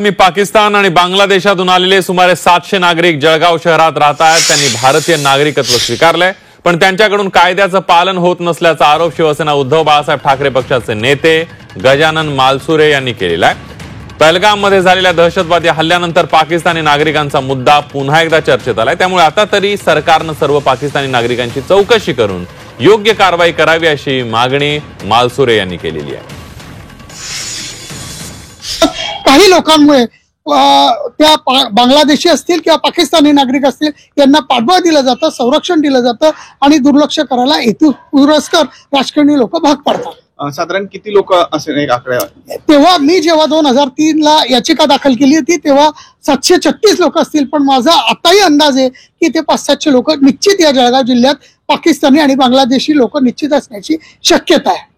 मी पाकिस्तान आणि बांगलादेशातून आलेले सुमारे 700 नागरिक जळगाव शहरात राहत आहेत। त्यांनी भारतीय नागरिकत्व स्वीकारलंय, पण त्यांच्याकडून कायद्याचं पालन होत नसल्याचा आरोप शिवसेना उद्धव बाळासाहेब ठाकरे पक्षाचे नेते गजानन मालसुरे यांनी केलेला आहे। पहलगाममध्ये झालेल्या दहशतवादी हल्ल्यानंतर पाकिस्तानी नागरिकांचा मुद्दा पुन्हा एकदा चर्चेत आलाय। त्यामुळे आता तरी सरकारने सर्व पाकिस्तानी नागरिकांची चौकशी करून योग्य कारवाई करावी अशी मागणी मालसुरे यांनी केलेली आहे। काही लोकांमुळे त्या बांगलादेशी असतील किंवा पाकिस्तानी नागरिक असतील यांना पाठबळ दिलं जातं, संरक्षण दिलं जातं आणि दुर्लक्ष करायला हेतुपुरस्कर राजकारणी लोक भाग पडतात। साधारण किती लोक असे एक आकडा? तेव्हा मी जेव्हा 2003 ला याचिका दाखल केली होती तेव्हा 736 लोक असतील, पण माझा आताही अंदाज आहे की ते 500-700 लोक निश्चित या जळगाव जिल्ह्यात पाकिस्तानी आणि बांगलादेशी लोक निश्चित असण्याची शक्यता आहे।